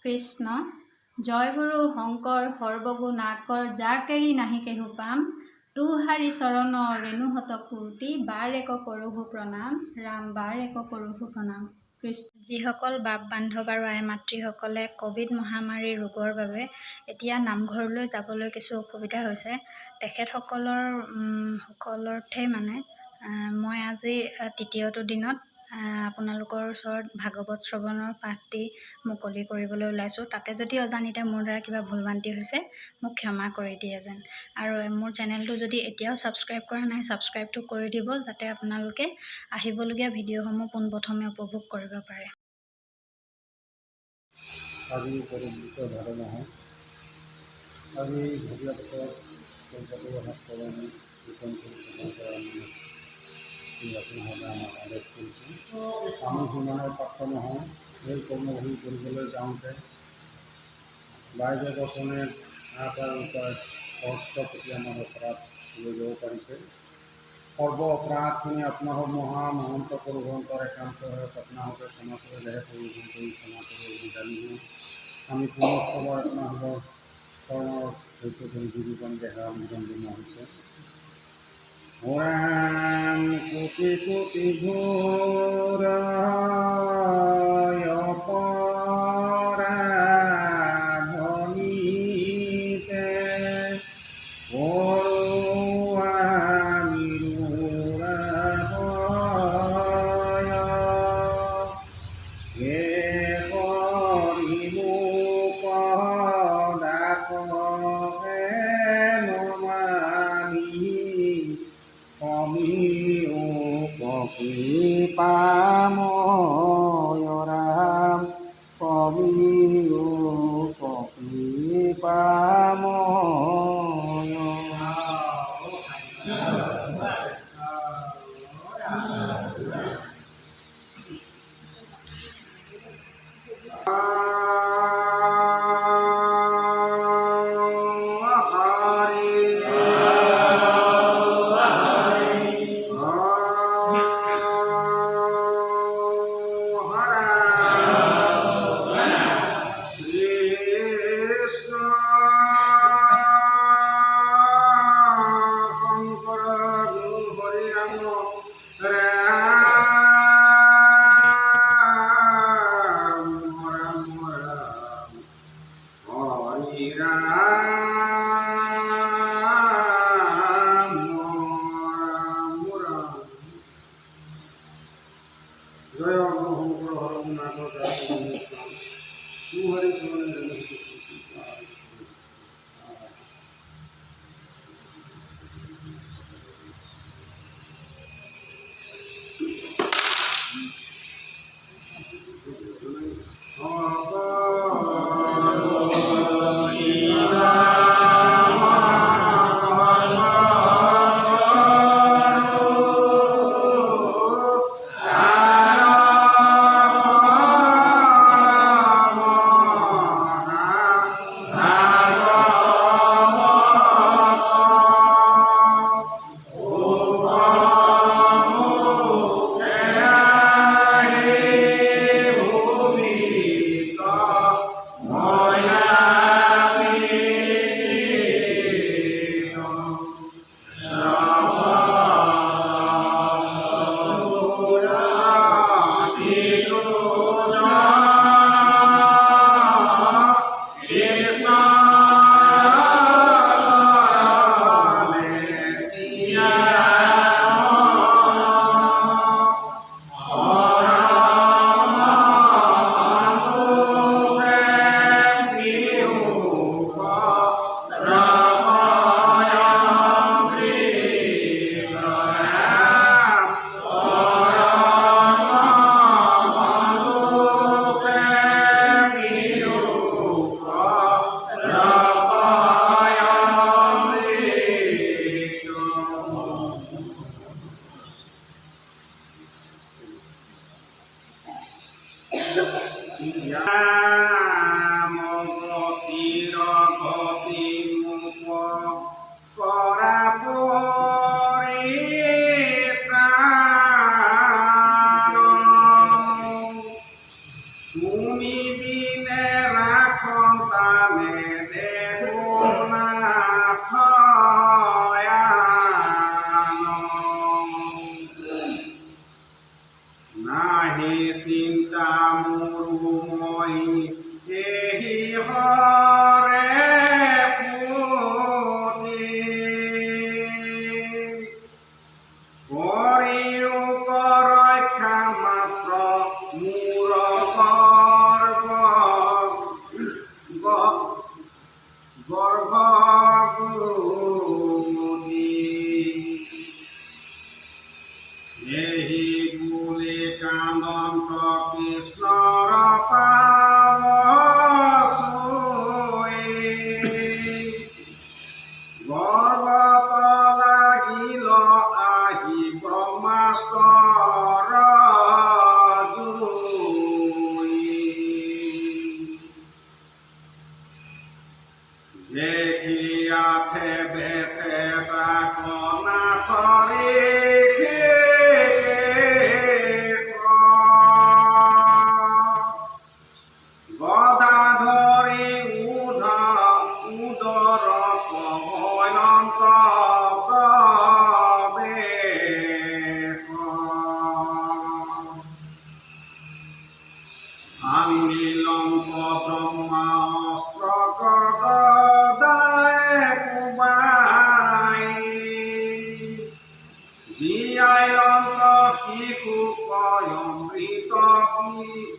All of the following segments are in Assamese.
কৃষ্ণ জয় গুৰু শংকৰ সৰ্বগুণাকৰ জাকেৰি নাহি কেহু পাম তুহাৰি চৰণ ৰেণুহত কুৰ্তি বাৰ এক কৰোহু প্ৰণাম ৰাম বাৰ এক কৰোহু প্ৰণাম। কৃষ্ণ যিসকল বাপ বান্ধৱ আৰু আই মাতৃসকলে ক'ভিড মহামাৰীৰ ৰোগৰ বাবে এতিয়া নামঘৰলৈ যাবলৈ কিছু অসুবিধা হৈছে তেখেতসকলৰ্থে মই আজি তৃতীয়টো দিনত আপোনালোকৰ ওচৰত ভাগৱত শ্ৰৱণৰ পাঠটি মুকলি কৰিবলৈ ওলাইছোঁ। তাতে যদি অজানিতে মোৰ দ্বাৰা কিবা ভুল ভ্ৰান্তি হৈছে মোক ক্ষমা কৰি দিয়ে যেন। আৰু মোৰ চেনেলটো যদি এতিয়াও ছাবস্ক্ৰাইব কৰা নাই ছাবস্ক্ৰাইবটো কৰি দিব যাতে আপোনালোকে আহিবলগীয়া ভিডিঅ'সমূহ পোনপ্ৰথমে উপভোগ কৰিব পাৰে। আজি পৰিৱৰ্তিত ভাদ মাহৰ আজি ভগীয়া বছৰ কলকাতা সমাজকৰণী আপোনালোকে আমাক আদেশ কৰিছে। আমি সিমানৰ পাত্ৰ নহওঁ। সেই কৰ্মভূমি কৰিবলৈ যাওঁতে বাইজে গঠনে এটা উপায় সহস্ৰ প্ৰতি আমাৰ অপৰাধ লৈ যাব পাৰিছে। সৰ্ব অপৰাধখিনি আপোনাহৰ মহামহন্ত পৰভন্তৰ একান্ত আপোনাহকে ক্ষমা কৰিলেহে পৰিভ্ৰম কৰি ক্ষমা কৰি জানিব। আমি পুনঃ আপোনাহৰ চৰণৰ সৈতে জীৱন দেহা নিবন্ধন হৈছে। ওৰাম কোটি কোটি ঘোৰ পাময়ৰাম কবিও কপি পাময় জয় মঘৰল তুমি বিনে ৰাখন তানে দেগুনাথ নাহি চিন্তা মোৰো মই দেহি হৰে পুতি কৰি ৰক্ষা মাত্ৰ মোৰ গৰ্ভগুটি এহি বুলি কান্দন্ত কৃষ্ণৰ পাৱছুই গৰ্ভত লাগিল আহি ব্ৰহ্মাস্তৰ জুই দেখি আঠে বেতে তাক নাথৰি গদাধৰি উদৰ অনন্ত প্ৰৱেশ আঙিলন্ত ব্ৰহ্মাস্ত্ৰ গদায় কোবাই জীয়াইলন্ত শিশু অমৃত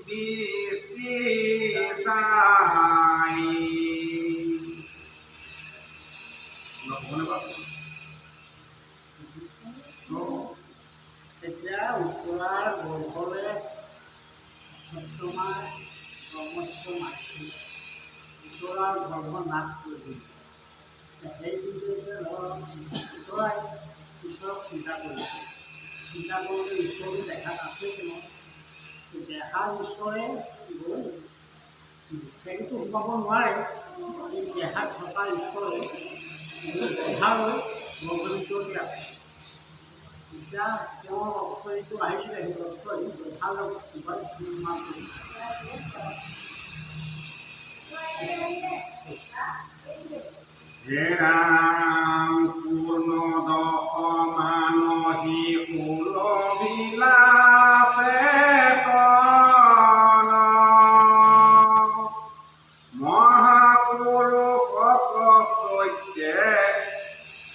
দৃষ্টি চাই এতিয়া উত্তৰাৰ গৰ্ভৰে সত্যমাৰ সমস্ত মাতৃ উত্তৰাৰ গৰ্ভ নাশ কৰি সেই বিষয়ে উত্তৰাই ঈশ্বৰক চিন্তা কৰিছে চিন্তা কৰোঁতে ঈশ্বৰটো দেখাত আছে কিনো দেখাৰ ঈশ্বৰে গৈ সেইটো সোমাব নোৱাৰে এই দেখাত থকা ঈশ্বৰে দেখালৈ গৰ্ভলৈ আছে এতিয়া তেওঁৰ অক্ষৰীটো আহিছিলে সেই অক্ষৰী দেখালৈ কিবা নিৰ্মাণ কৰিছে হে ৰাম পূৰ্ণ দশ মানসী বিলাসে মহাপুৰুষ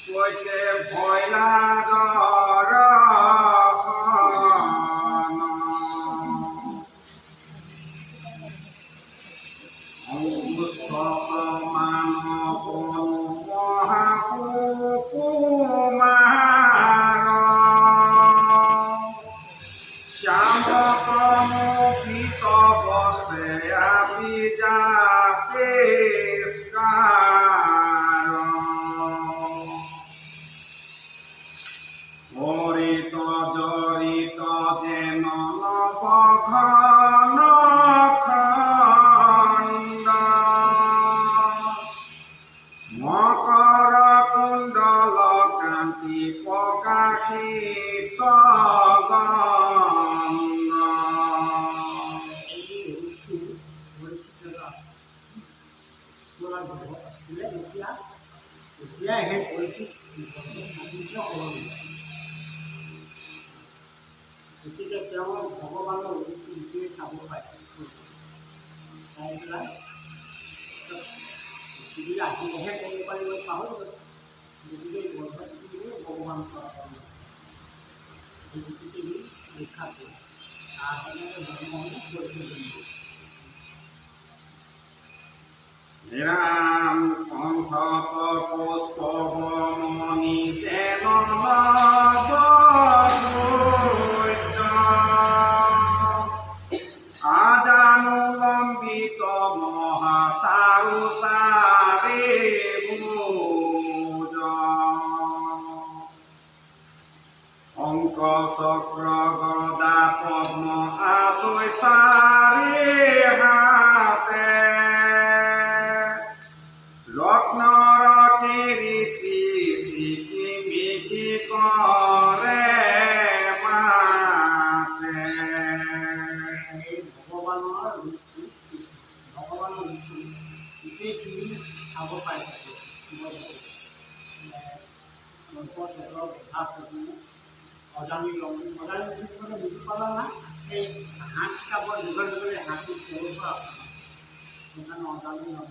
কৈতে ভয়লা হৰিত জৰিত যেন নৱঘন খণ্ড মকৰ কুণ্ডল কান্তি প্ৰকাশিত গন্ধ এতিয়া সেই পৰিস্থিতি গতিকে তেওঁ ভগৱানৰ ৰূপটোৱে চাব পাইছে চাই পেলাই পৃথিৱীলৈ আহিলেহে ক'ব পাৰিব পাহৰি গ'ল গতিকে গৰ্ভৱতীয়ে ভগৱান সেই পৃথিৱী ৰক্ষা কৰে তাৰকাৰণে জন্মসমূহ কৰিব ৰাম কণ্ঠ পুষ্প মণি যেন আজানুলম্বিত মহাচাৰু চাৰে অংক চক্ৰ গদা পদ্ম আচৈ চাৰে হাতে ৰত্নৰ কিৰীতি চিকিমিকি কৰে মাতে ভগৱানৰ ৰূপটো খাব পাৰিছোঁ অজানি লং অজানি মানে বুজি পালা না এই হাঁহ কিতাপৰ যোগাৰ যোগে হাঁহটো সৰুৰ পৰা সেইকাৰণে অজানি লং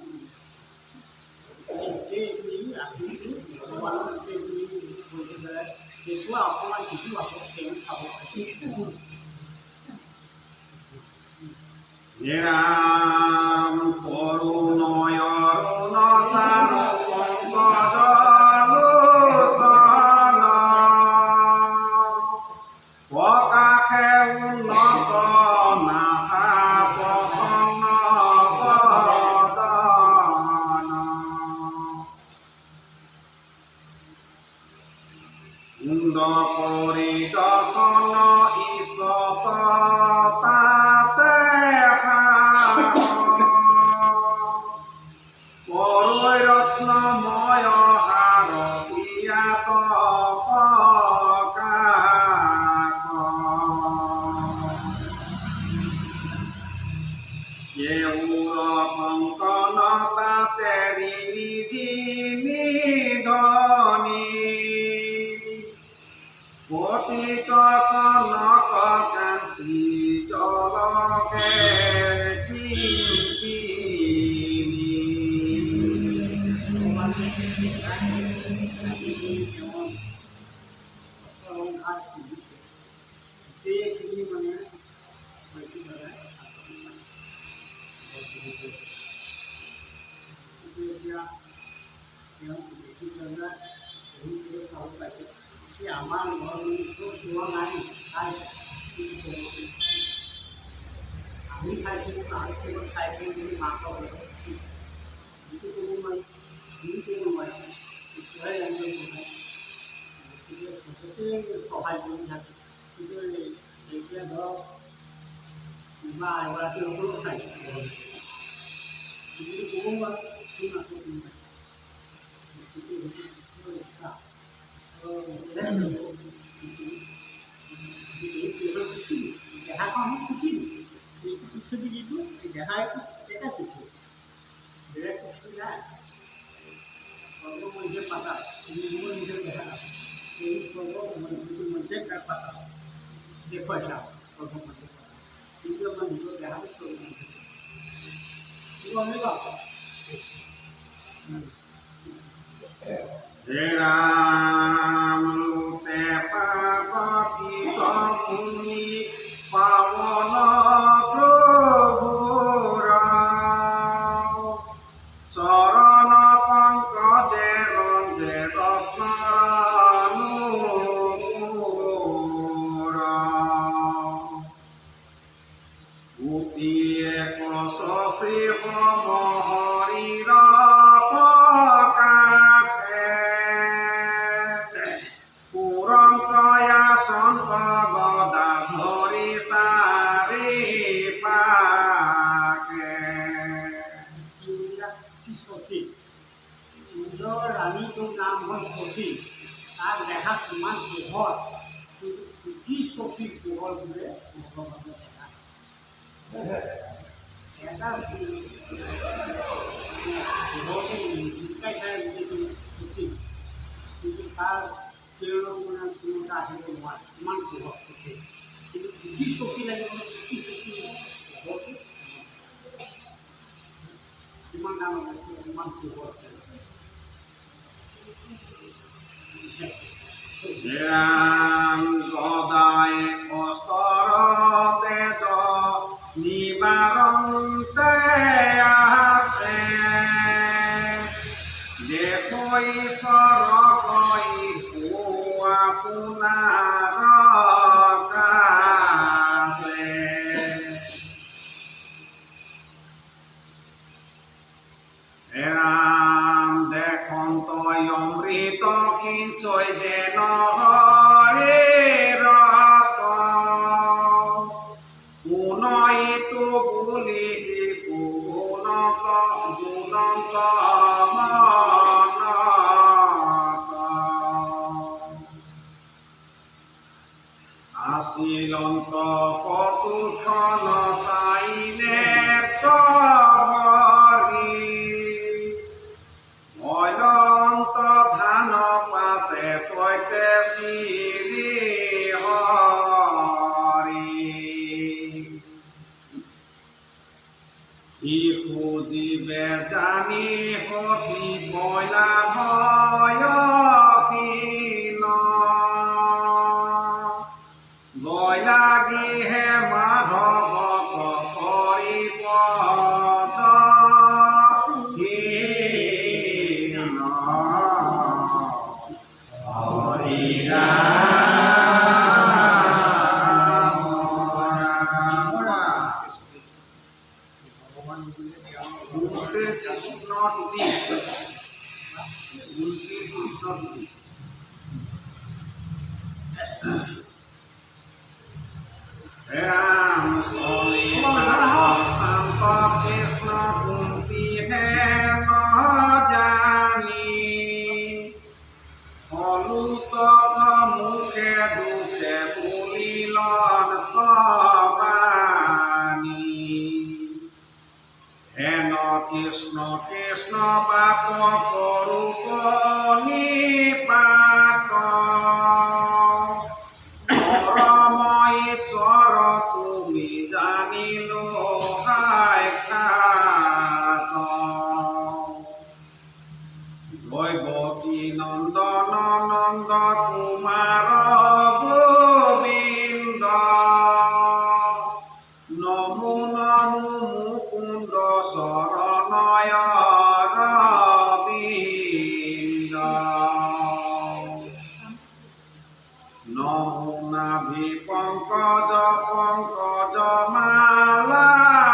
গোটেইখিনি ৰাতিটো ভগৱানৰ গোটেইখিনি কৰি পেলাই দেখুৱা অকণমান কিছু আকৌ তেওঁ খাব পাৰিছে নিৰাম করুণয় অরুণসার পঙ্কজ লোচন প্রকাশে উন্নত নাহা প্রসন্ন বদন কুন্দ পরিদর্শন ঈশত তাতে রত্নময় হার ইয়াত কেউর কঙ্কন তাতে ঋণী ধনী পতিত কনক কাঞ্চি জলকে অলংকাৰ পিন্ধিছে গোটেইখিনি মানে এতিয়া তেওঁ দেখি পেলাই বহুতখিনি চাব পাইছে যে আমাৰ ঘৰত চোৱা নাই আমি খাইছিলোঁ তাহাঁত খাইছিলোঁ বুলি মাকৰ যিটো ক'ব নোৱাৰি যি ক'ব নোৱাৰে ঈশ্বৰে জানিব নোৱাৰে সহায় কৰি থাকে কিন্তু এতিয়া ধৰক কোনোবা এগৰাকী সকলো খাইছে যিটো ক'ব নোৱাৰে কোন আছে কোন নাই ইচ্ছা দেহাখন খুচি এইটো খুচি যিটো দেহাই এটা খুচি বেলেগ খুচি নাই সর্বমধ্যে পাতা নিজের দেখা এই সর্বমধ্যে তার পাতা দেখো এটা সর্বমধ্যে পাতা কিন্তু আমার নিজের দেখাতে রাম লুতে পাপিত ভূমি পাবন প্রভুর চরণ পঙ্কজে রঞ্জে রত্নানুপুর উতিয়ে কশি মহরির প্রকাশে পুরন্তয়া সন্ত গদা ধরি সারি পাকে শশী নিজৰ ৰাণীটোৰ নাম হ'ল শশী তাক দেখাত কিমান পোহৰ কিন্তু কি শশীৰ পোহৰ বোলে ভগৱানে দেখা এটা পোহৰতে জিকাই খাই গোটেইখিনি শশী কিন্তু তাৰ তেওঁলোক মানে কোনো এটা আহিব নোৱাৰে ইমান পোহৰ শশী কিন্তু কি শশী লাগিব কি শশী পোহৰটো কিমান ডাঙৰ ইমান পোহৰ রাম গদায় অস্তরতে নিবারন্তে আছে দেখো ঈশ্বর কই আপনার কাছে রাম দেখুন তৈ অমৃত কিঞ্চয় যেন হরে রত পুনইটো বুলি গুণক গুণন্ত মনত আছিলন্ত কতুখন চাইনে শিশু জীৱে জানি সতি বইলা ভয়হীন বৈলাগীহে মাধৱক কৰিব ৰাম শান্ত কৃষ্ণ কুন্তীহে নজানি হলুতক মুখে দুখে পুলিলন সমানি হেন কৃষ্ণ কৃষ্ণ বাপ কৰূপ নিপাত পৰম ঈশ্বৰ তুমি জানিলো সাক্ষাৎ দৈৱকী নন্দন নন্দ কুমাৰ গোবিন্দ নমো নমো মুকুন্দ শৰণয় ৰবিন্দ নমো নাভি পংকজ পংকজ মালাধৰ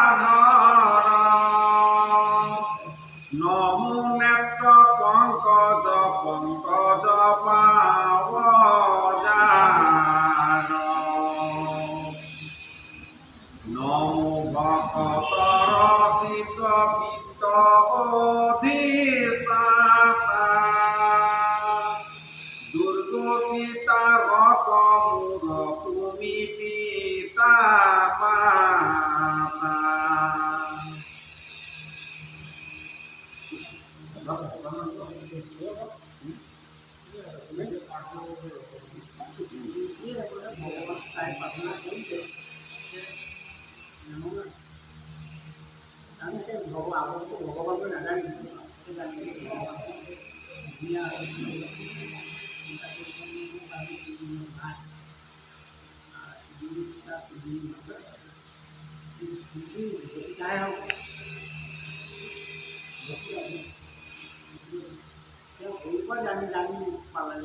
নমো নেত্ৰ পংকজ পংকজ পাৱজাৰ নমো ভকতৰ চিত পিত্ত অধিষ্ঠাতা দুৰ্গতিতা ৰকমূৰ তুমি পিতা মাতা ভগৱানটো নাজানিম জানি জানি পালে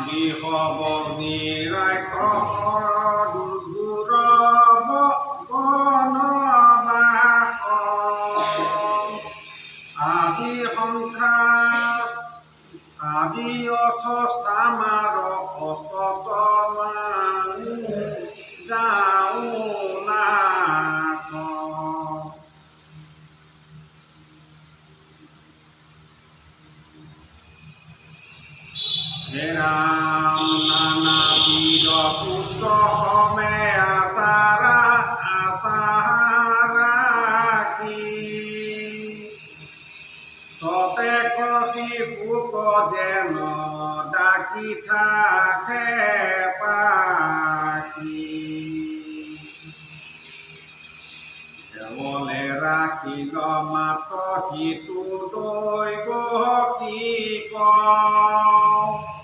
বিহবগ্নি ৰাক্ষসৰ দুৰ্গুৰ বনবাস আজি সংসাৰ আজি অস্থামাৰ অস্তমান যাওঁ নাক হে ৰাম নানাবিধ পুত্ৰ সমে আশা ৰাখি সতে কপি পোক যেন ডাকি থাকে পাখি কেৱলে ৰাখিল মাত সিটো দৈৱ কি কওঁ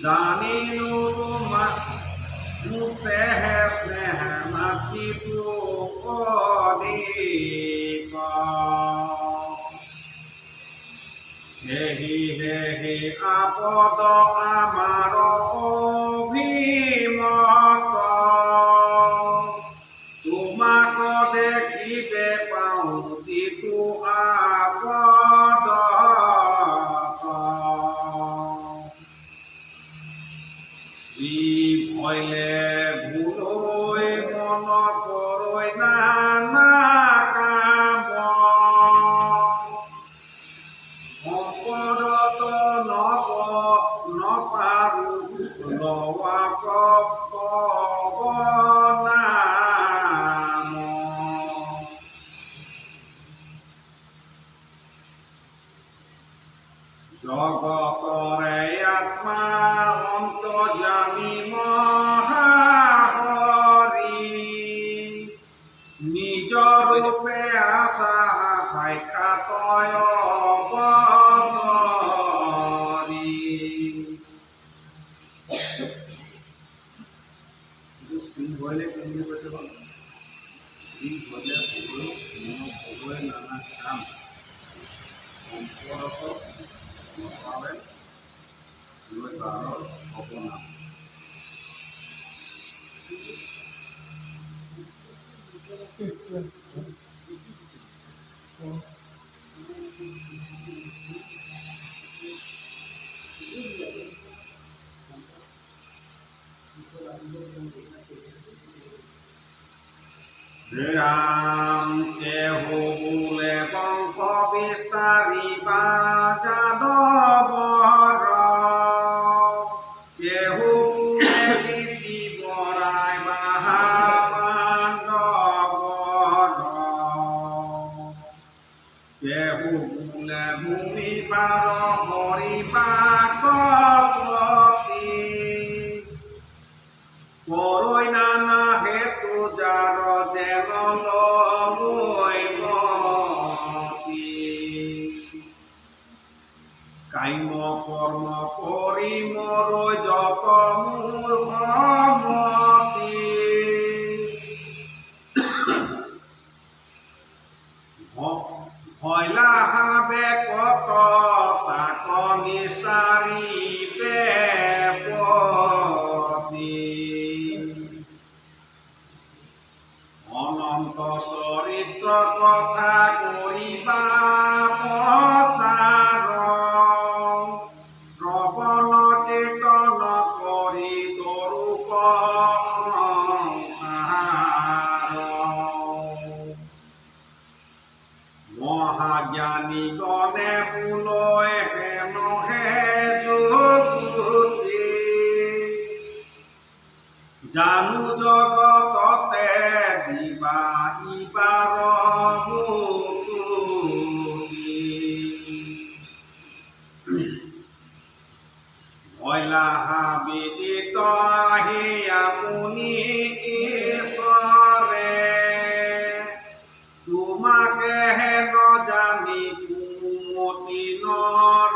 জানিলো মুখেহে স্নেহ মাতিটো অধিক হেহি আপদ আমাৰ অভিমত তোমাক দেখিবে পাওঁ যিটো আপদ ভয়লে ভুলৈ মন কৰৈ নানা কাম সম্পদত নপ জগতৰে আত্মা অন্তৰ্যামী মহাহৰি নিজ ৰূপে আছা সাক্ষাতয় অৱতৰি। হলে কেনেকৈ কৈছে বাৰু হলে হ'বই নানা কাম সম্পৰ্ক নপালে লৈ বাৰৰ অৱনাম। ৰাম কেহু বোলে বংশ বিস্তাৰিবা যাদৱৰ, কেহু বোলে কীৰ্তি বৰাই মহাপাণ্ডৱৰ, কেহু বোলে ভূমি পাৰ হৰিবা কপতি, কৰৈ নানা হেতু যাৰ যেন লয় মতি, কাম্য কৰ্ম কৰি মৰৈ যত মোৰ সমতি, ভয়লা হাবে কত তাক নিস্তাৰিবে পতি, অনন্ত চৰিত্ৰ কথা কৰিবা প্ৰচাৰ, শ্ৰৱণ কীৰ্তন কৰি তৰুক সংসাৰ, মহাজ্ঞানী গণে বোলৈ হেনহে যুগুতি, জানো জগততে দিবা ইবাৰ মুকুতি, ভয়লা বিদিত আহি আপুনি ঈশ্বৰে, তোমাকে হেন জানি কুমতি নৰ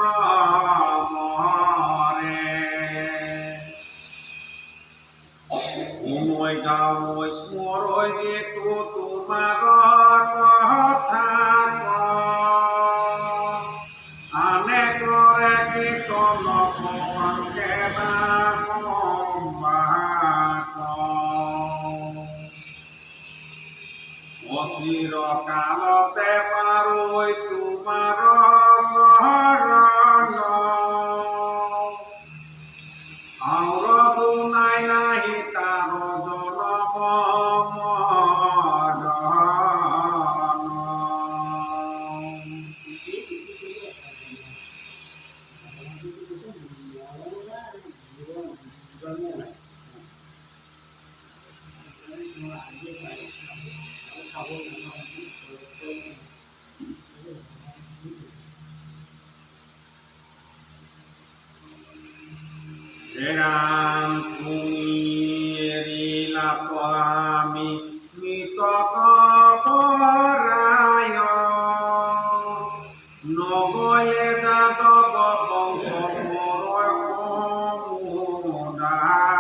মৰে, মই গাঁৱৈ স্মৰৈ যিটো তোমাৰ কথা আনে কৰে কীৰ্তন পংকে অচিৰ কালতে পাৰৈ তোমাৰ চৰণ, আউৰ দুনাই নাহি তাৰ জনম মৰণ, ৰাম তুমি এৰিলা আমি মৃতক পৰায়, নগলে যাদৱ বংশ পৰয় সমুদায়,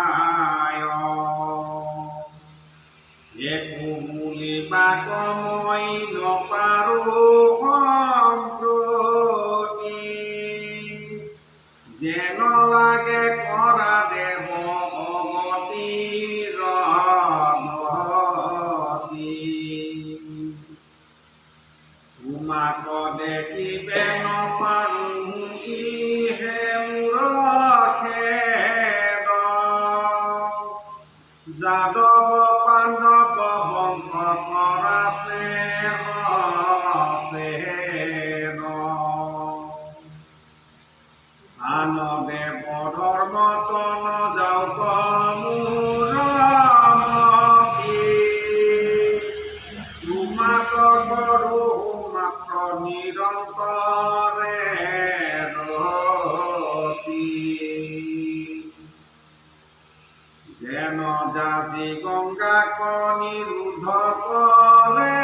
একো বুলিবা কমই নপাৰো সম্প্ৰতি, যেন লাগে কৰা দেৱ ভগতীৰ ভতি, তোমাক দেখিবে নপাৰো ইহে মোৰ খেদ, যাদৱ পাণ্ডৱ বংশ কৰা স্নেহ চেন, আন দেৱ ধৰ্মতন যাওক মোৰ মতি, তোমাক কৰো মাত্ৰ নিৰন্তৰে যাচি গংগাক নিৰোধ কৰে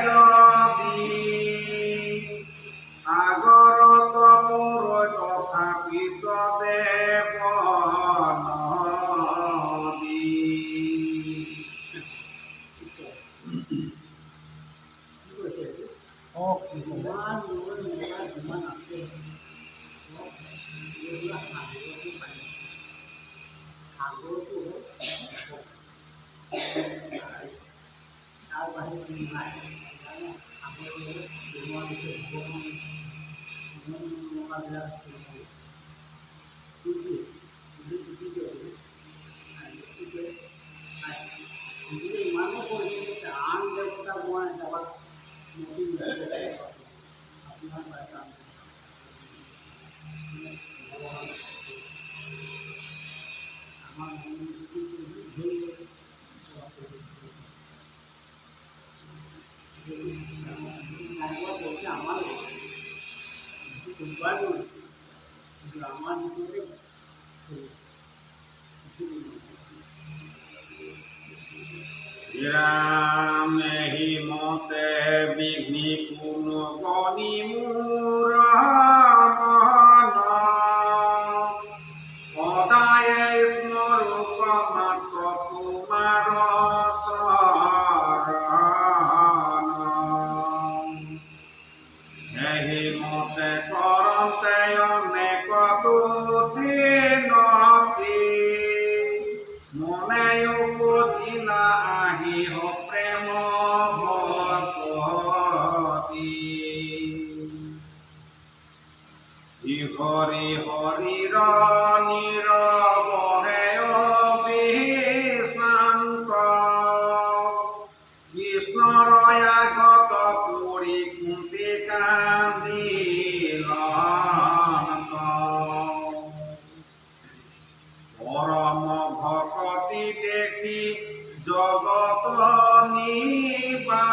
যদি সাগৰত মোৰ তথাপিত দেৱ নদী। যিমান আছে এইবিলাক সাগৰতো পানী সাগৰটো তাৰ বাহিৰে কোনো নাই সাগৰৰ বনোৱা দিছে মোকাবিলাক ইমানো কৰিছে আন দেৱতা মই জেগাত নতুন আপোনাৰ কাম আমাৰ আমাৰ ৰামে মতে বিঘ্নি কোনো গণি মোৰ সদায় স্মৰূপ মাত্ৰ তোমাৰ চৰণ এহি মতে কৰন্তে অনেক দুদিনতি মনে উপজিলা আহি প্ৰেম ভকতি হৰি হৰিৰ নীৰৱহে অবিশ্ৰান্ত কৃষ্ণৰ আগত কৰি কুন্তি কান্দিল পৰম ভকতি দেখি জগত নিবাহু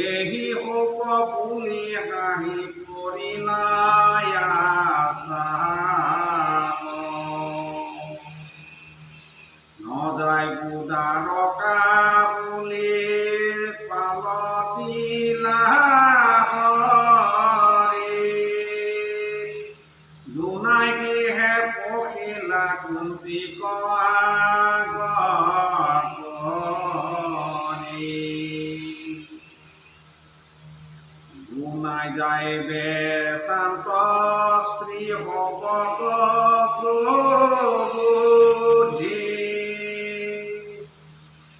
এহি শোক বুলি হাঁহি কৰিলা নযায় গুদাৰকা বুলি পালতিলা দুনাই দিহে পখিলা কুন্তি দুনাই যায় বেশান্ত স্ত্ৰী ভগত প্ৰবুদ্ধি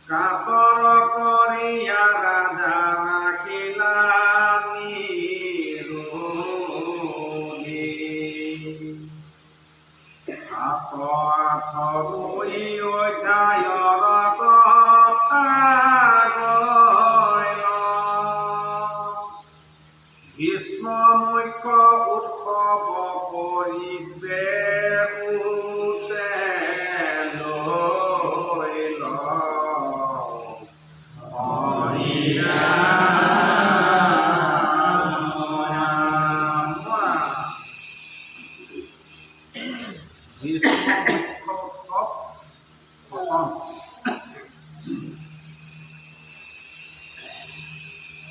কাতৰ কৰিয়া ৰাজা ৰাখিলা আঠৰুই অধ্যায়ৰ কথা ভীষ্ম মুখ্য উৎসৱ পৰিবেশে লৈ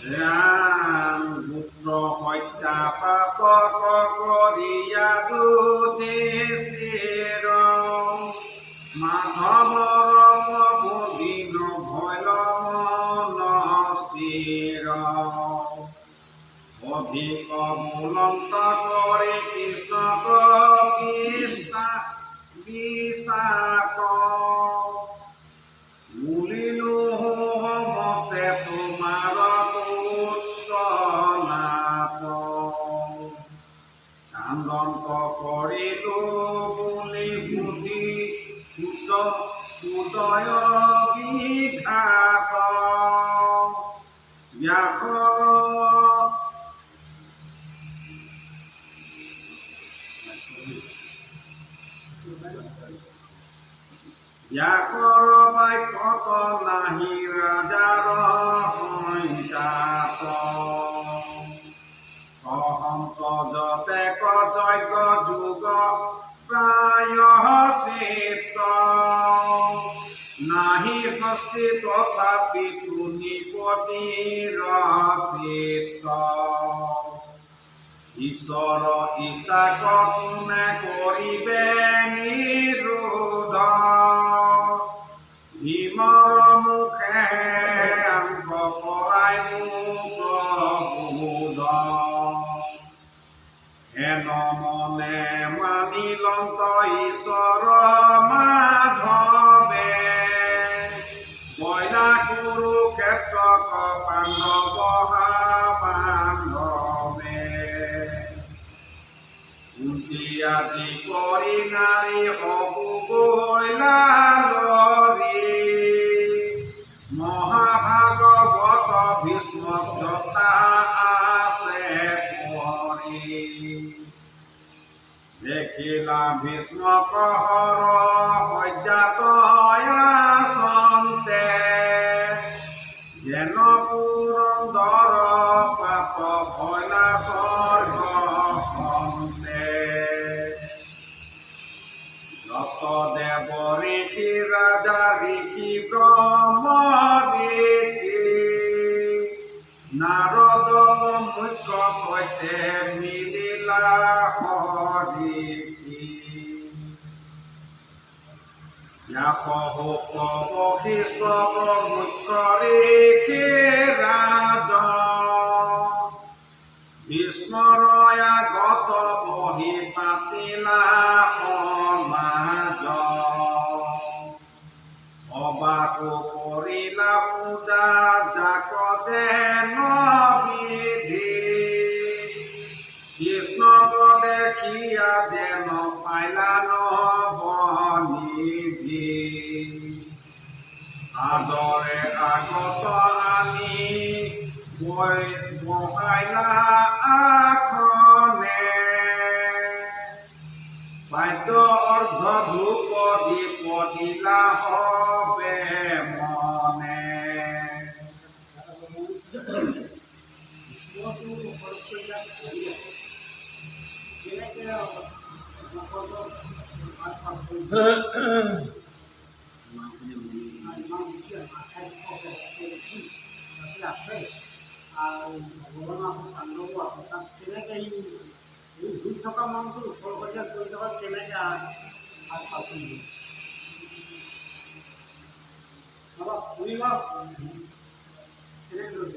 ৰাম পুত্ৰ হত্যা পাপক কৰিয়া যুধিষ্ঠিৰ মাধৱৰ গোবিন্দ ভৈল মন স্থিৰ অধিক মূলন্ত কৰি কৃষ্ণক বিশ্বাস মূলিলো সমস্তে তোমাৰ কান্দন্ত কৰিলো বুলি বুদ্ধি উদয় বিঘাত ব্যাসৰ বাক্যত নাহি ৰাজাৰ সংঘাত অহন্ত যতে যজ্ঞ যুগ প্ৰায় চিত্ত সমষ্টি তথাপিতো নিপতি ৰচিত ঈশ্বৰ ইচ্ছাক কোনে কৰিবে নিৰোধ ভীমৰ মুখে অংক কৰাই প্ৰভুদ হেন মনে মানিলন্ত ঈশ্বৰ মাধৱে বইলা কুৰুক্ষেত্ৰক পাণ্ডৱ বান্ধৱে কুন্তি আদি কৰি নাৰী হবু বইলা লৰি মহাভাগৱত ভীষ্মক যথা আছে পৰি দেখিলা ভীষ্মক হৰ সজ্জাত আচন্তে যেন পুৰন্দৰ পাপ ভয়লা স্বৰ্গ সন্তে যত দেৱ ঋষি ৰাজা ঋষি ব্ৰহ্ম ঋষি নাৰদ মুখ্য সৈতে মিলিলা হৰিষি ব্যাস হোক বশিষ্ঠ মুখ্য ঋষি ৰাজ ভীষ্মৰ আগত বহি পাতিলা সমাজ অবাকো কৰিলা পূজা যাক যেন বিধি কৃষ্ণক দেখিয়া যেন পাইলা নৱনিধি আদৰে আগত আনি বহাইলা আসনে বাদ্য অৰ্ধ ধূপ দীপ দিলা হবে মনে ভগৱান পাণ্ডৱ তাত তেনেকৈ ধুই থকা মনটো ওচৰ কৰি থকা কেনেকৈ হাত পাতি অলপ শুনিব কেনেকৈ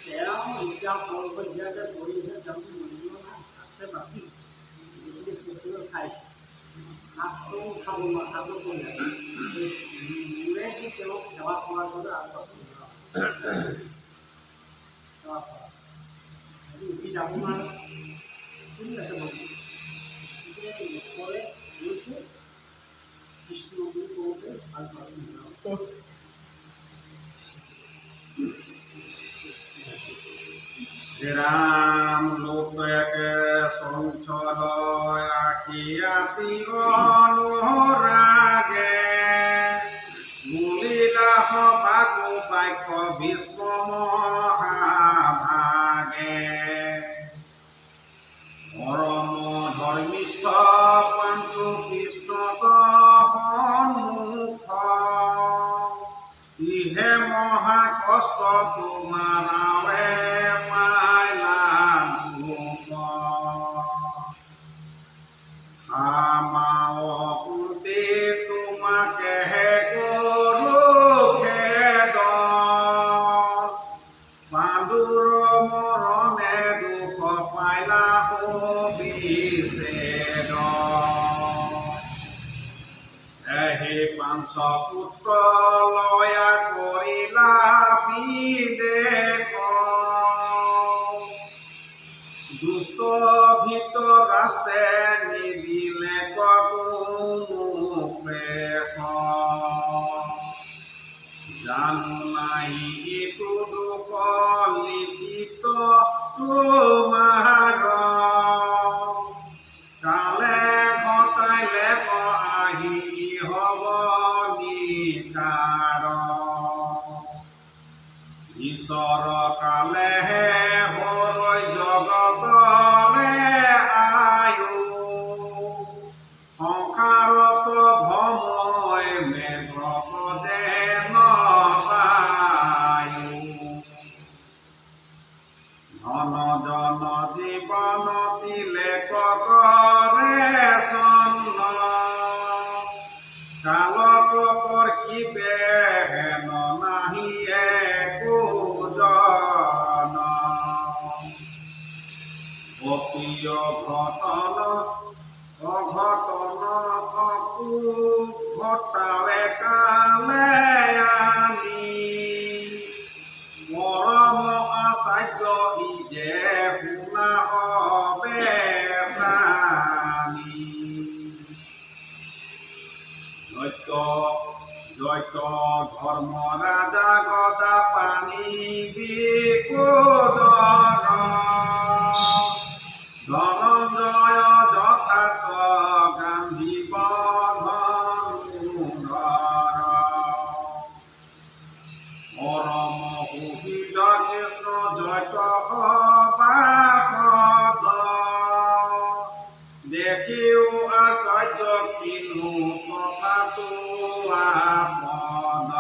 তেওঁ এতিয়া কলকীয়াকৈ পৰি আছে তেওঁটো মৰিব নাই আছে বাচি গতিকে সেইটো চাইছে হাতটো খাব মাথাটো কৰি মোৰে কি তেওঁক সেৱা কৰা গ'লে আগবাঢ়ি সেৱা কৰা উঠি যাব নোৱাৰে ঠিক আছে বাৰু গতিকে ঈশ্বৰে কৈছে কৃষ্ণ বুলি কওঁতে আগবাঢ়ি নাযাওঁ ৰাম লোকে চঞ্চল আখি আতি অনুৰাগে মুলিলা সবাকো বাক্য ভীষ্ম মহাভাগে পৰম ধৰ্মিষ্ঠ পঞ্চু কৃষ্ণ সন্মুখ ইহে মহা কষ্ট তোমাৰে পাইলা দুখ আমাও কুন্তি তোমাকে কুৰুক্ষেত্ৰ পাণ্ডুৰ মৰণে দুখ পাইলা বিচ্ছেদ এহি পাঞ্চ পুত্ৰ লয়া কৰিলা বিদেশ দুষ্ট ভীত ৰাষ্ট্ৰে নিদিলে কোনো প্ৰেষ জানো নাই এইটো দুখ লিখিত তোমাৰ কালে ঘটাইলে আহি হব নিকাৰ ঈশ্বৰ কালেহে হৈ জগতৰে আয়ু সংসাৰ জীৱে হেন নাহি একো জন অপ্ৰিয় ঘটন অঘটন ঘটাৱে কালে আনি মৰম আচাৰ্য ইজে শুনা হবে প্ৰাণী জৈত ধৰ্ম ৰাজা গদা পানী বিকুদৰ ধনঞ্জয় যথাৰ্থ গান্ধী বন্ধনুধৰ পৰম সুহৃদ কৃষ্ণ জৈত সবাসদ দেখিও আচাৰ্য কিনো কথাটো আপদ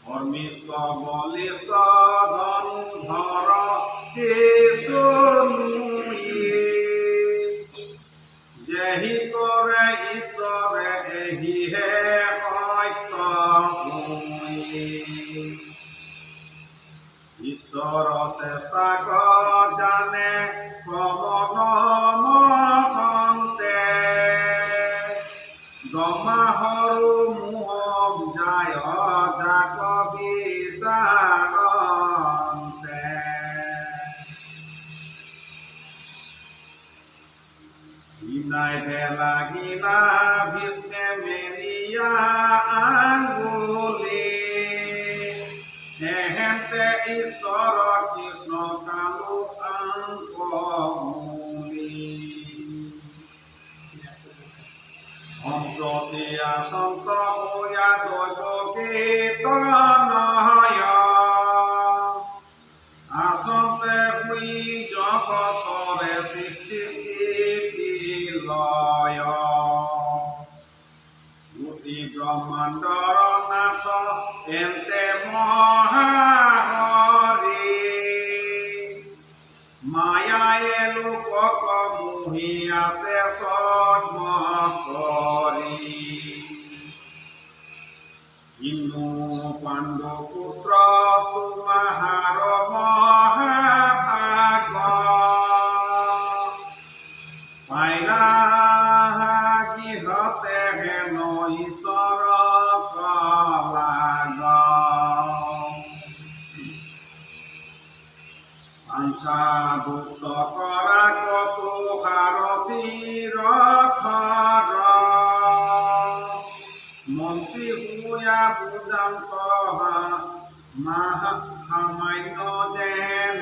ধৰ্মিষ্ঠ বলিষ্ঠ ধনুধৰ কিছু যেহি কৰে ঈশ্বৰে এহিহে সত্য ঈশ্বৰ চেষ্টা জানে কমন সন্তে দমাহৰু মোহ যায় যাক বিচাৰন্তে গিনাই বেলা গিনা ভীষ্মে মেলিয়া আঙ্গুলি হেহেন্তে ঈশ্বৰ কৃষ্ণ কালু আংকমূলি সম্প্ৰতি আচন্ত হৈয়া দৈৱ কীৰ্তনয় আচন্তে শুই জগতৰে সৃষ্টি স্থিতি লয় গোটি ব্ৰহ্মাণ্ডৰ নাথ এন্তে মহাহৰি মায়ায়ে লোকক মোহি আছে সৰ্ব কৰি হিন্দু পাণ্ডু পুত্ৰ তোমাহাৰ মহাভাগ পাইলা গৃহতে হেন ঈশ্বৰ কলাগ পাঞ্চাভুক্ত কৰা কতো সাৰথীৰ খৰ মন্ত্ৰী শুয়া বুজান্ত সামান্য যেন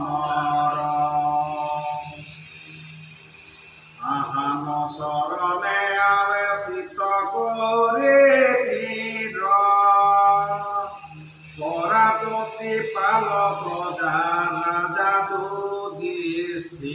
নৰ আহান চৰণে আৱে চিত কৰি ধীৰ পৰাপতি পাল প্ৰজা ৰাজা যুধিষ্ঠিৰ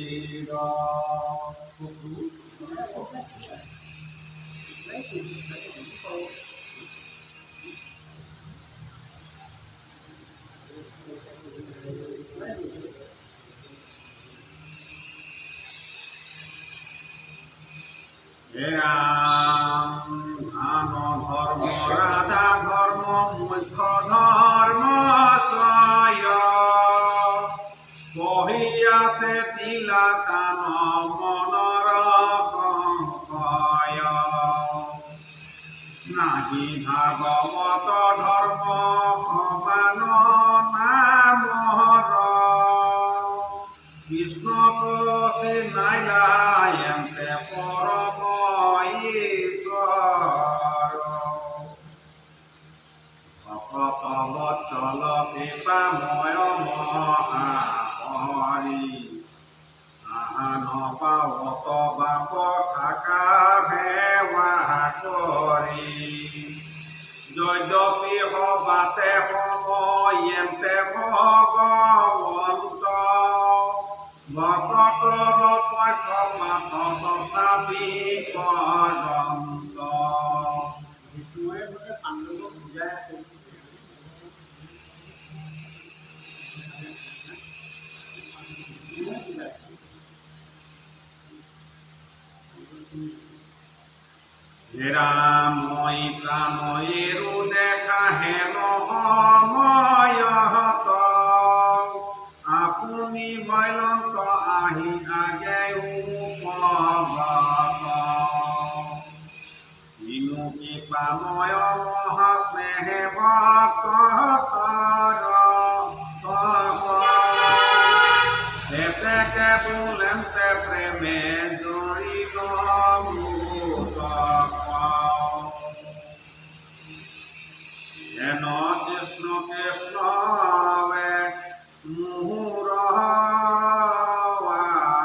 ধান ধৰ্ম ৰাজা ধৰ্ম মুখ্য ধৰ্ম বহি আছে তিলাতান মনৰ সংশয় নাহি ভাগৱত ধৰ্ম সমান নামৰ কৃষ্ণ কচি নাইলায়ন্তে পৰম ঈশ্বৰ ভকত বৎসল কৃপাময় মহাহৰি আহান পাৱত বাপ থাকা সেৱা কৰি যদ্যপি সবাতে সময়ন্তে ভগৱন্ত ভকতৰ পক্ষ হেৰাময় প্ৰাণয়েৰো দেখা হেন সময়ত আপুনি মৈলন্ত আহি আগে উপগত বিনুকি পাময় মহাস্নেহে ভক্তৰ এতেকে বোলেন্তে প্ৰেমে জড়িত হেন কৃষ্ণ কৃষ্ণ মুহুৰ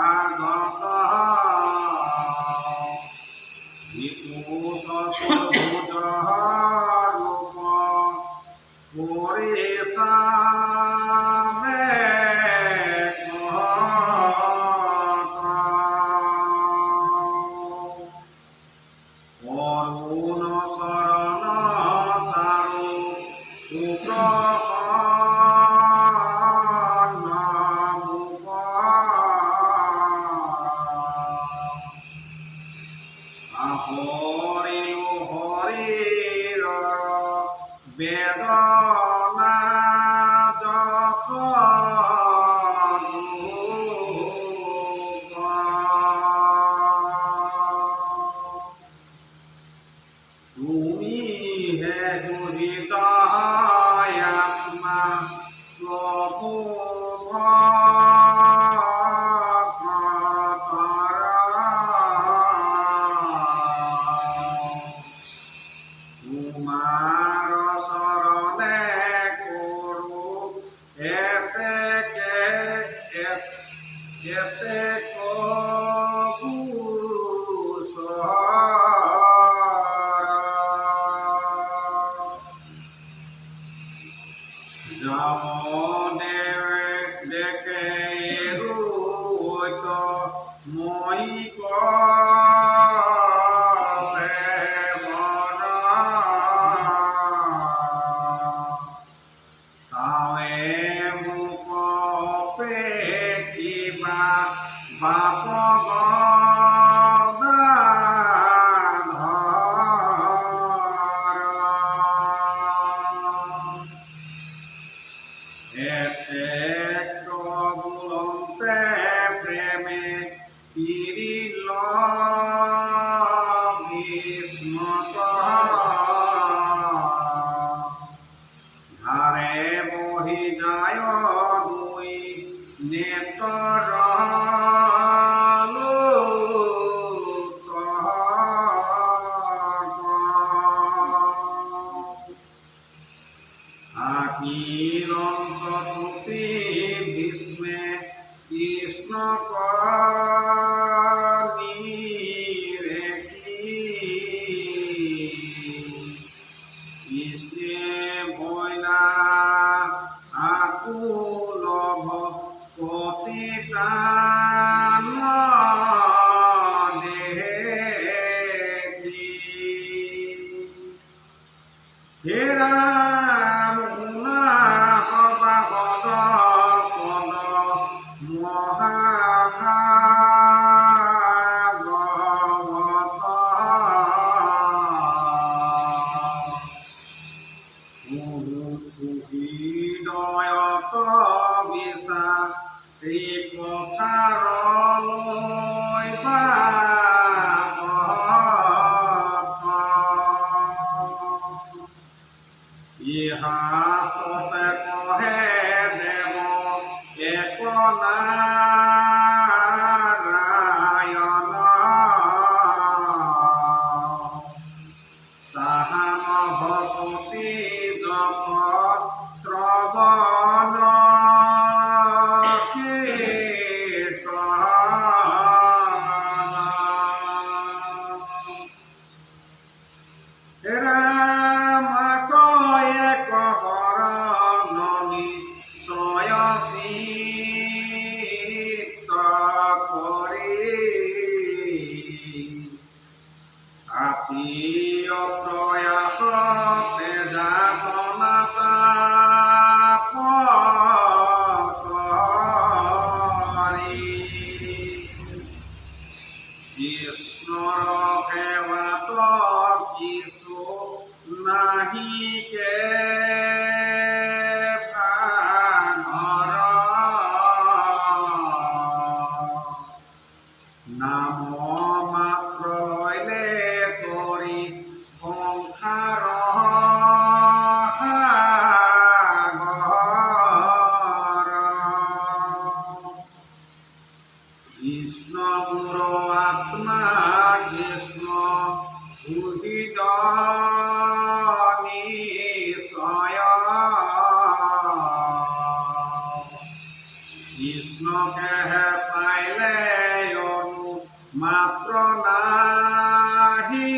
আগত ভিতু চতুৰ্ভুজ ৰূপ পৰিচাবে অৰুণ চৰণ চাৰু হৰিলো হৰিৰ বেদনা যত তুমি হে গুৰিত আত্মা প্ৰভু তোমাৰ চৰণে কৰো এতেকে দেখে মই প্ৰেমে পিৰিল বিস্মত ধাৰে বহি যায় দুই নেতৰ আকিৰন্তী ভীষ্মে কৃষ্ণ কৃষ্ণে ভৈলা আকুল পতিতান দেখি হেৰা হৃদয়ত বিচা এই পথাৰলৈ ইহাস্ততে কহে দেৱ এক নাৰায়ণ তাহান ভকতি জপত শ্ৰৱণ কৃষ্ণৰ সেৱাত কিছু নাহিকে নাম মাত্ৰ লইলে কৰি সংসাৰ কৃষ্ণ গুৰ আত্মা কৃষ্ণ উদিত নিশ্চয় কৃষ্ণকেহে পাইলে মাত্ৰ নাহি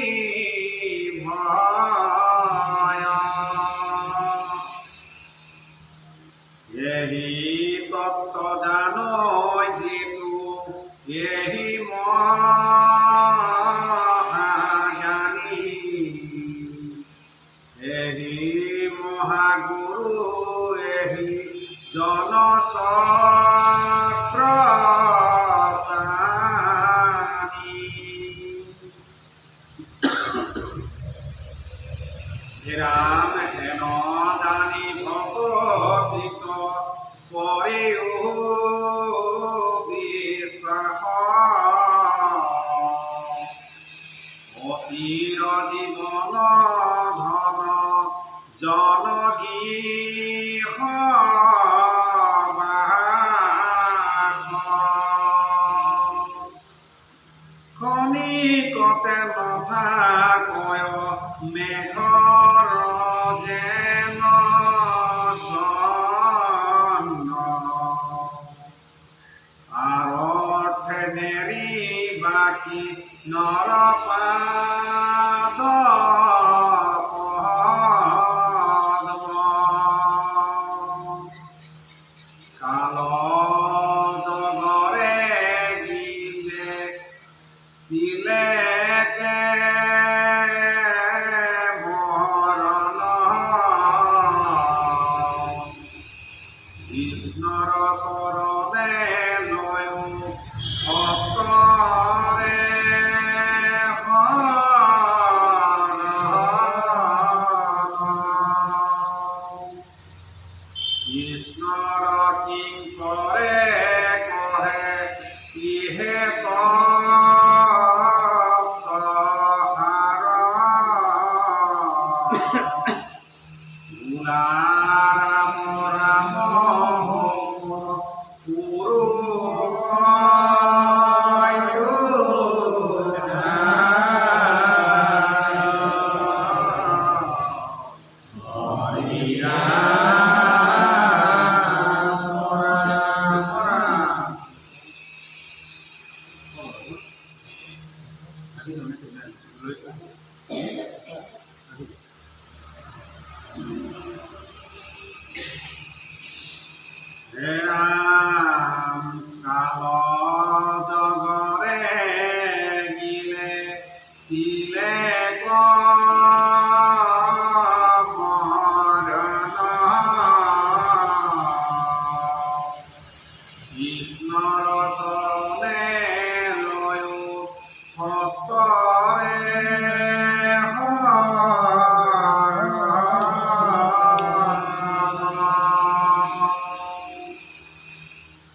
ভয় এহি তত্ত্ব জানৈ যিটো এহি মহাজ্ঞানী এহি মহাগুৰু এহি জনচক্ৰ ৰাম হেন জানি ভকতিক কৰিও বিশ্বাস অতিৰ জীৱন ধন জনগীহ খনিকতে নথাকয় মেঘৰ যেন চন্ন আৰৰ্থে নেৰি বাকী নৰপাদ পদ্ম কাল জগৰে গিলে দিলেকে মৰণ কৃষ্ণৰ চৰণে লৈও ভক্তৰে কৃষ্ণৰ কিংকৰে কহে ইহে ৰাম ৰাম ৰাম কাল জগৰে গিলে দিলে মৰণ কৃষ্ণৰ চৰণে লৈও ভক্তৰে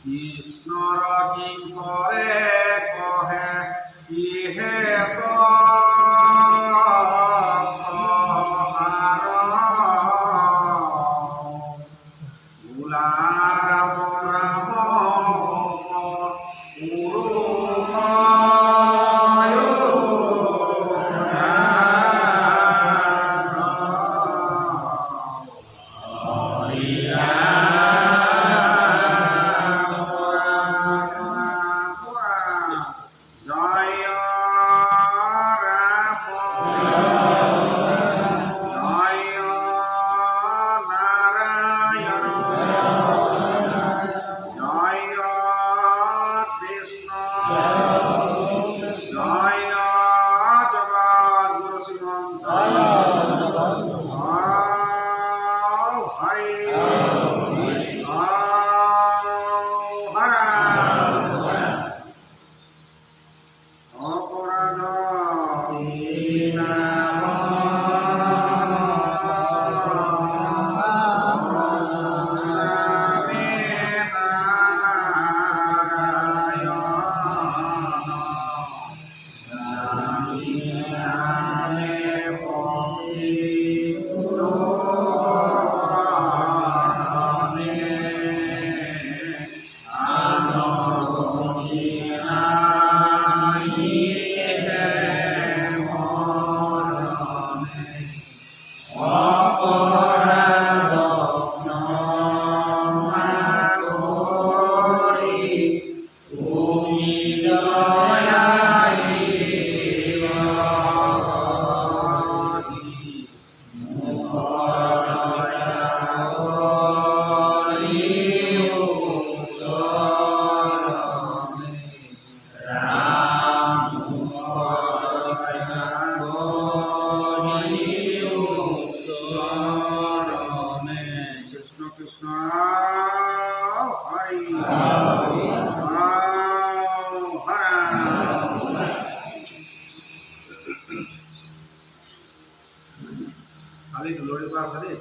কৃষ্ণৰ কিংকৰে কহে ইহে ভোলা ৰাম ৰাম Krishna খালি দুলৰি পৰা আছে দেই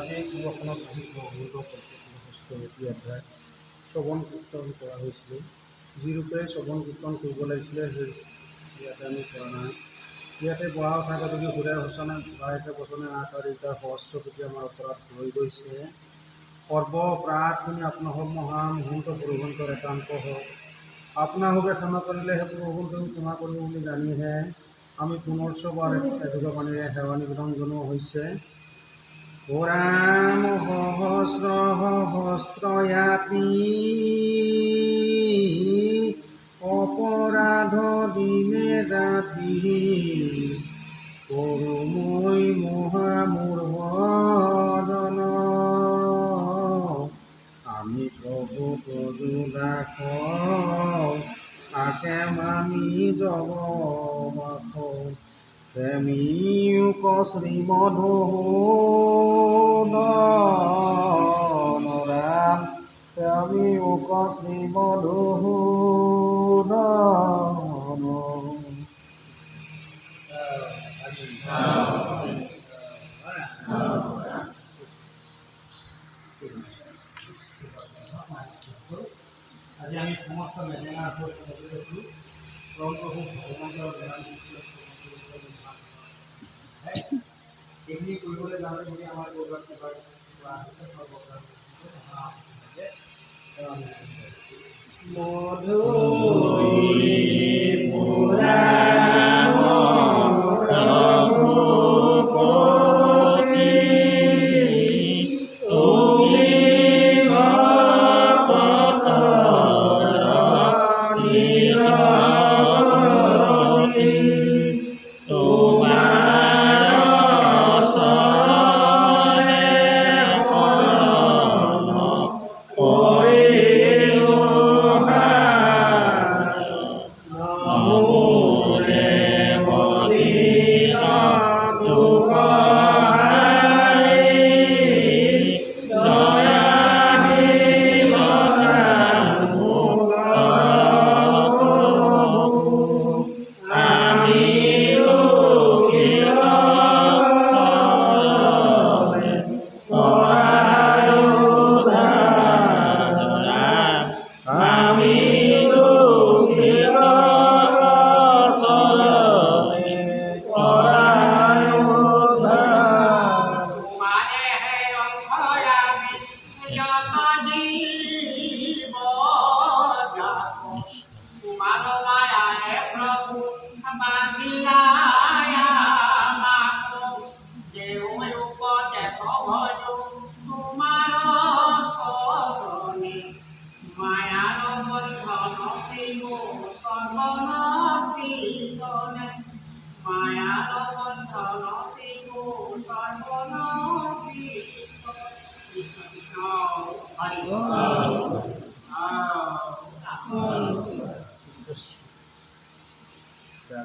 আজি গুৰুখনত বহুত মহৎ অধ্যায় শ্ৰৱণ কীৰ্তন কৰা হৈছিলে যিৰূপে শ্ৰৱণ কীৰ্তন কৰিব লাগিছিলে সেই ইয়াতে আমি কৰা নাই ইয়াতে বহা কথা যদি সুৰে সূচনা বাহিৰে বচনে আচাৰিতা সহস্ৰপতি আমাৰ ওপৰত হৈ গৈছে সৰ্বপ্ৰাৰ্থনী আপোনাসৱ মহা মুহূৰ্ত বৰষুণৰ একান্ত হওক আপোনাসৱে ক্ষমা কৰিলেহে বৰষুণটো ক্ষমা কৰিব বুলি জানিহে আমি পুনৰ চবাৰ এযোগ পানীৰে সেৱা নিবেদন জনোৱা হৈছে পুৰাণ সহস্ৰ সহস্ৰয়াতি অপৰাধ দিনে ৰাতি কৰোমৈ মহামূৰ্ধন আমি প্ৰভু তজু দাস তাকে মানি জগবাস প্ৰেমীক শ্ৰীমধুসূদন প্ৰেমীক শ্ৰীমধুসূদন আজি আমি সমস্ত মেজেঙা প্ৰভু ভগৱানৰ এইখিনি কৰিবলৈ যাওঁতে যদি আমাৰ ক'ৰবাত কিবা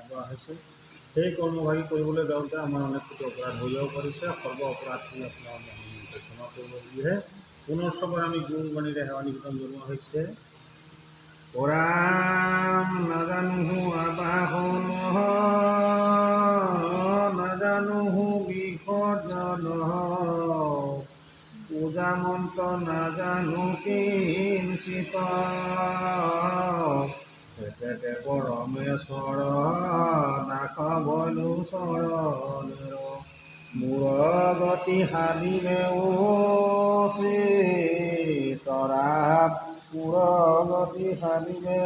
কোৱা হৈছে সেই কৰ্মভাগী কৰিবলৈ যাওঁতে আমাৰ অনেক কোটি অপৰাধ হৈ যাব পাৰিছে সৰ্ব অপৰাধখিনি আপোনাৰ ক্ষমা কৰিব বুলিহে পুনৰ চবৰে আমি গুৰুবাণীৰে সেৱা নিবেদন জনোৱা হৈছে পৰাম নাজানোহো আবাহন নাজানোহো বিসৰ্জন পূজা মন্ত্ৰ নাজানো কিঞ্চিত পৰমেশ্বৰ নাশ বলো চৰণৰ মূৰ গতি হাৰিবে তৰা মূৰ গতি হাৰিবে